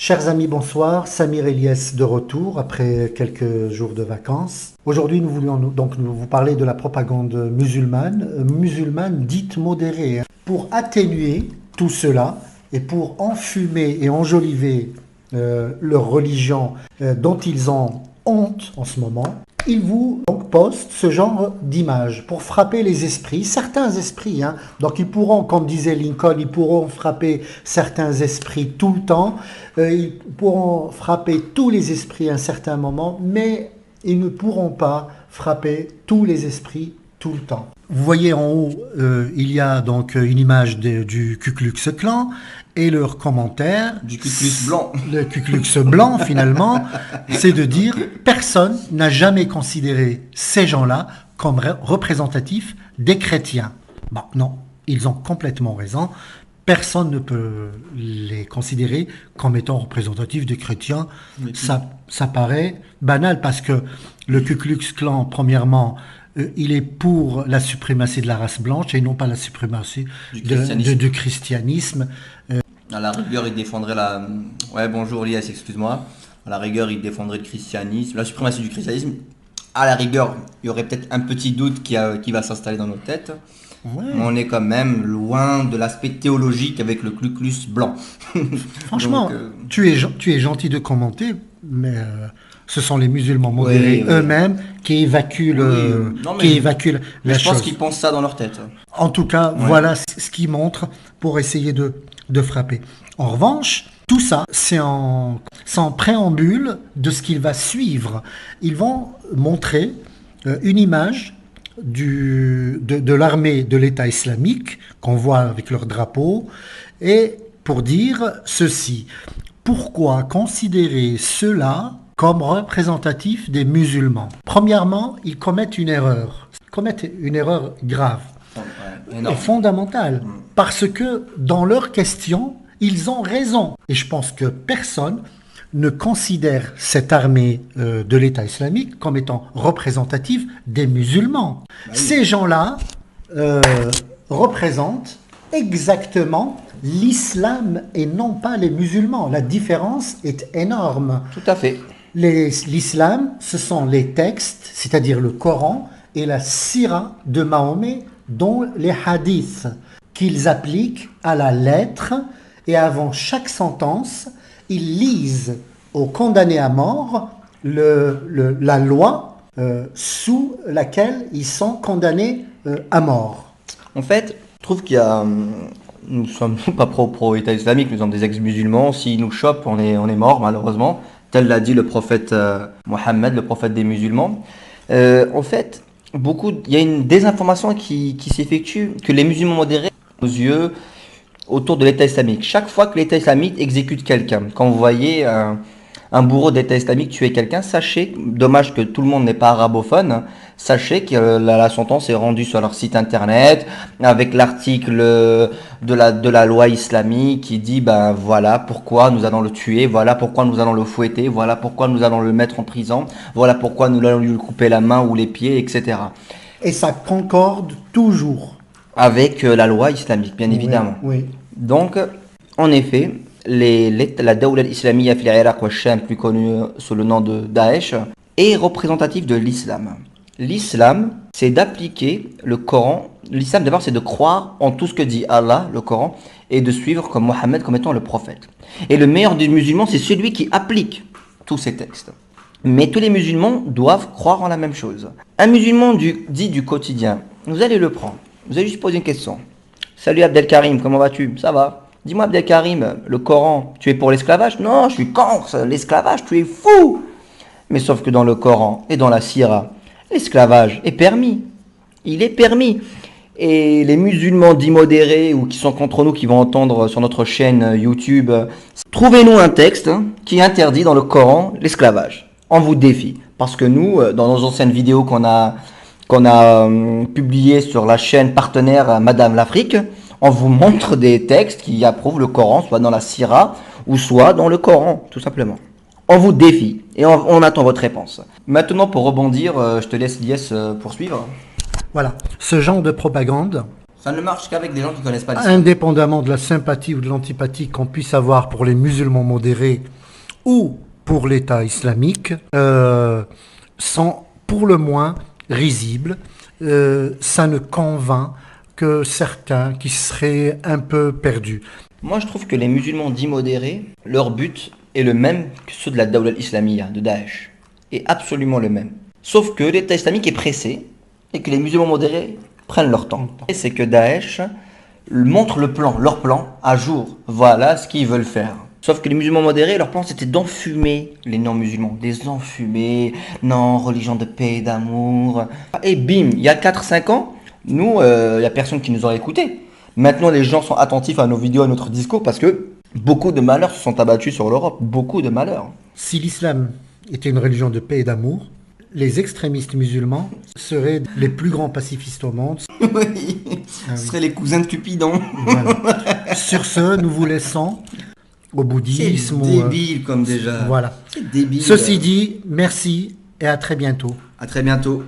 Chers amis, bonsoir. Samir Eliès de retour après quelques jours de vacances. Aujourd'hui, nous voulions donc vous parler de la propagande musulmane dite modérée, pour atténuer tout cela et pour enfumer et enjoliver leur religion dont ils ont honte en ce moment. Ils vous donc postent ce genre d'images pour frapper les esprits, certains esprits. Donc ils pourront, comme disait Lincoln, ils pourront frapper certains esprits tout le temps, ils pourront frapper tous les esprits à un certain moment, mais ils ne pourront pas frapper tous les esprits tout le temps. Vous voyez en haut, il y a donc une image du Ku Klux Klan et leur commentaire. Du Ku Klux blanc. Le Ku Klux blanc, finalement, c'est de dire personne n'a jamais considéré ces gens-là comme représentatifs des chrétiens. Bon, non, ils ont complètement raison. Personne ne peut les considérer comme étant représentatifs des chrétiens. Ça paraît banal parce que le Ku Klux Klan, premièrement, il est pour la suprématie de la race blanche et non pas la suprématie du christianisme. À la rigueur, il défendrait la... Ouais, bonjour Elias, excuse-moi. À la rigueur, il défendrait le christianisme, la suprématie du christianisme. À la rigueur, il y aurait peut-être un petit doute qui va s'installer dans nos têtes. Ouais. Mais on est quand même loin de l'aspect théologique avec le Ku Klux blanc. Franchement, donc, tu es gentil de commenter, mais... ce sont les musulmans modérés eux-mêmes qui évacuent la chose. Je pense qu'ils pensent ça dans leur tête. En tout cas, voilà ce qu'ils montrent pour essayer de frapper. En revanche, tout ça, c'est en préambule de ce qu'il va suivre. Ils vont montrer une image de l'armée de l'État islamique qu'on voit avec leur drapeau et pour dire ceci. Pourquoi considérer cela comme représentatif des musulmans? Premièrement, ils commettent une erreur grave et fondamentale, parce que dans leurs questions, ils ont raison. Et je pense que personne ne considère cette armée de l'État islamique comme étant représentative des musulmans. Ces gens-là représentent exactement l'islam et non pas les musulmans. La différence est énorme. Tout à fait. L'islam, ce sont les textes, c'est-à-dire le Coran et la Sira de Mahomet, dont les hadiths, qu'ils appliquent à la lettre, et avant chaque sentence, ils lisent aux condamnés à mort la loi sous laquelle ils sont condamnés à mort. En fait, je trouve qu'il y a... Nous ne sommes pas pro-État islamique, nous sommes des ex-musulmans. S'ils nous chopent, on est mort, malheureusement. Tel l'a dit le prophète Mohammed, le prophète des musulmans. En fait, il y a une désinformation qui s'effectue, que les musulmans modérés, aux yeux, autour de l'État islamique. Chaque fois que l'État islamique exécute quelqu'un, quand vous voyez un bourreau d'État islamique tuer quelqu'un, sachez, dommage que tout le monde n'est pas arabophone, sachez que la sentence est rendue sur leur site internet avec l'article de la loi islamique qui dit ben voilà pourquoi nous allons le tuer, voilà pourquoi nous allons le fouetter, voilà pourquoi nous allons le mettre en prison, voilà pourquoi nous allons lui couper la main ou les pieds, etc. Et ça concorde toujours avec la loi islamique, bien évidemment. Oui. Donc, en effet, la Dawla al-Islamiyya fil Iraq wa Sham, plus connue sous le nom de Daesh, est représentative de l'islam. L'islam, c'est d'appliquer le Coran. L'islam, d'abord, c'est de croire en tout ce que dit Allah, le Coran, et de suivre comme Mohammed comme étant le prophète. Et le meilleur des musulmans, c'est celui qui applique tous ces textes. Mais tous les musulmans doivent croire en la même chose. Un musulman dit du quotidien, vous allez le prendre. Vous allez juste poser une question. Salut Abdelkarim, comment vas-tu? Ça va. Dis-moi Abdelkarim, le Coran, tu es pour l'esclavage? Non, je suis contre l'esclavage, tu es fou. Mais sauf que dans le Coran et dans la Sira, l'esclavage est permis. Il est permis. Et les musulmans dits modérés ou qui sont contre nous, qui vont entendre sur notre chaîne YouTube, trouvez-nous un texte qui interdit dans le Coran l'esclavage. On vous défie. Parce que nous, dans nos anciennes vidéos qu'on a publiées sur la chaîne partenaire Madame l'Afrique, on vous montre des textes qui approuvent le Coran, soit dans la Sira ou soit dans le Coran, tout simplement. On vous défie et on attend votre réponse. Maintenant, pour rebondir, je te laisse Elias poursuivre. Voilà, ce genre de propagande Ça ne marche qu'avec des gens qui connaissent pas l'islam. Indépendamment de la sympathie ou de l'antipathie qu'on puisse avoir pour les musulmans modérés ou pour l'État islamique, sont pour le moins risibles. Ça ne convainc que certains qui seraient un peu perdus. Moi, je trouve que les musulmans dits modérés, leur but est le même que ceux de la Dawla al-Islamiyya, de Daesh. Est absolument le même. Sauf que l'État islamique est pressé et que les musulmans modérés prennent leur temps. Et c'est que Daesh montre le plan, leur plan, à jour. Voilà ce qu'ils veulent faire. Sauf que les musulmans modérés, leur plan c'était d'enfumer les non-musulmans. Les enfumer, non, religion de paix et d'amour. Et bim, il y a 4-5 ans, nous, il n'y a personne qui nous aurait écoutés. Maintenant, les gens sont attentifs à nos vidéos, à notre discours, parce que beaucoup de malheurs se sont abattus sur l'Europe. Beaucoup de malheurs. Si l'islam était une religion de paix et d'amour, les extrémistes musulmans seraient les plus grands pacifistes au monde. Oui, ce seraient les cousins de Cupidon. Voilà. Sur ce, nous vous laissons au bouddhisme. C'est débile comme déjà. Voilà. C'est débile. Ceci dit, merci et à très bientôt. À très bientôt.